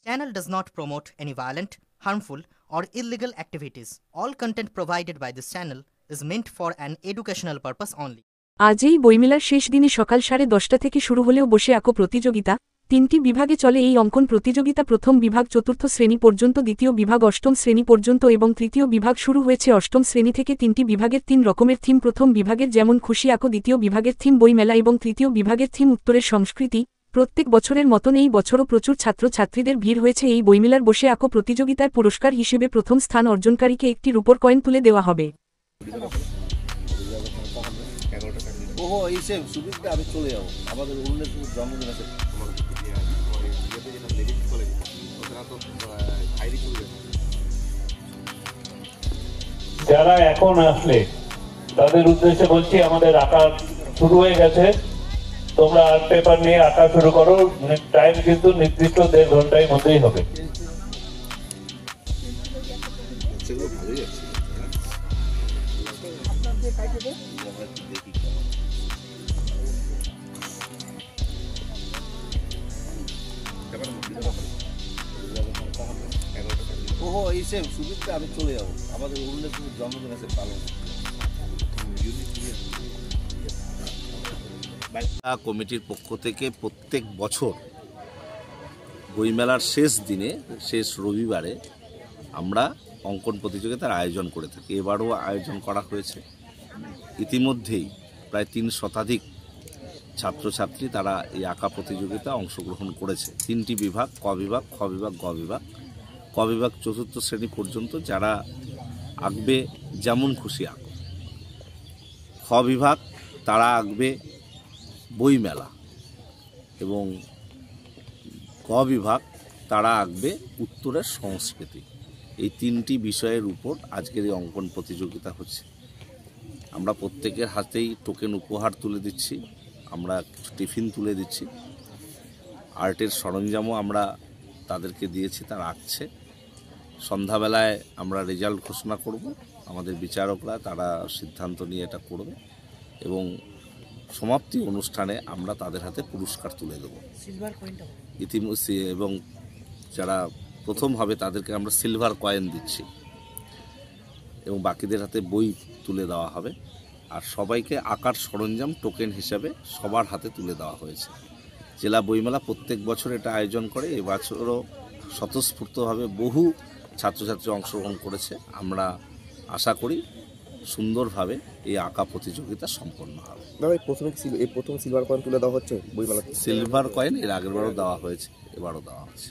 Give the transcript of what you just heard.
Channel does not promote any violent, harmful, or illegal activities. All content provided by this channel is meant for an educational purpose only. আজ এই বইমেলার শেষ দিনে সকাল 10:30 থেকে শুরু হলেও বসে আঁকো প্রতিযোগিতা। 3টি বিভাগে চলে এই অঙ্কন প্রতিযোগিতা। প্রথম বিভাগ 4র্থ শ্রেণী পর্যন্ত, দ্বিতীয় বিভাগ 8ম শ্রেণী পর্যন্ত এবং তৃতীয় বিভাগ শুরু হয়েছে 8ম শ্রেণী থেকে। 3টি বিভাগের 3 রকমের থিম। প্রথম বিভাগের যেমন খুশি আঁকো, দ্বিতীয় বিভাগের থিম বইমেলা এবং তৃতীয় বিভাগের থিম উত্তরের সংস্কৃতি। প্রত্যেক বছরের মতন এই বছরও প্রচুর ছাত্রছাত্রীদের ভিড় হয়েছে এই বইমেলার। বসে আঁকো প্রতিযোগিতার পুরস্কার হিসেবে প্রথম স্থান অর্জনকারীকে একটি রূপোর কয়েন তুলে দেওয়া হবে। আমি চলে যাবো, আমাদের অন্যের জন্মদিন আছে। যারা এখন আসলে তাদের উদ্দেশ্যে বলছি, আমাদের আঁকা শুরু হয়ে গেছে। তোমরা আর্ট পেপার নিয়ে আঁকা শুরু করো। টাইম কিন্তু নির্দিষ্ট 1.5 ঘন্টার মধ্যেই হবে। আমি চলে যাবো, আমাদের অন্যের জন্মদিন আছে পালন। কমিটির পক্ষ থেকে প্রত্যেক বছর বইমেলার শেষ দিনে, শেষ রবিবারে আমরা অঙ্কন প্রতিযোগিতার আয়োজন করে থাকি। এবারও আয়োজন করা হয়েছে। ইতিমধ্যেই প্রায় 3 শতাধিক ছাত্রছাত্রী তারা এই আঁকা প্রতিযোগিতা অংশগ্রহণ করেছে। 3টি বিভাগ, ক বিভাগ, খ বিভাগ, গ বিভাগ। ক বিভাগ 4র্থ শ্রেণী পর্যন্ত, যারা আঁকবে যেমন খুশি আঁকো। খ বিভাগ তারা আঁকবে বইমেলা এবং গ বিভাগ তারা আঁকবে উত্তরের সংস্কৃতি। এই 3টি বিষয়ের উপর আজকের এই অঙ্কন প্রতিযোগিতা হচ্ছে। আমরা প্রত্যেকের হাতেই টোকেন উপহার তুলে দিচ্ছি, আমরা কিছু টিফিন তুলে দিচ্ছি, আর্টের সরঞ্জামও আমরা তাদেরকে দিয়েছি, তারা আঁকছে। সন্ধ্যাবেলায় আমরা রেজাল্ট ঘোষণা করব, আমাদের বিচারকরা তারা সিদ্ধান্ত নিয়ে এটা করবে এবং সমাপ্তি অনুষ্ঠানে আমরা তাদের হাতে পুরস্কার তুলে দেবো ইতিমধ্যে। এবং যারা প্রথম হবে তাদেরকে আমরা সিলভার কয়েন দিচ্ছি এবং বাকিদের হাতে বই তুলে দেওয়া হবে। আর সবাইকে আঁকার সরঞ্জাম টোকেন হিসাবে সবার হাতে তুলে দেওয়া হয়েছে। জেলা বইমেলা প্রত্যেক বছর এটা আয়োজন করে। এবছরও স্বতঃস্ফূর্তভাবে বহু ছাত্রছাত্রী অংশগ্রহণ করেছে। আমরা আশা করি সুন্দরভাবে এই আঁকা প্রতিযোগিতা সম্পন্ন হবে। প্রথম সিলভার কয়েন তুলে দেওয়া হচ্ছে বইমেলাতে। সিলভার কয়েন এর আগেরবারও দেওয়া হয়েছে, এবারও দেওয়া হচ্ছে।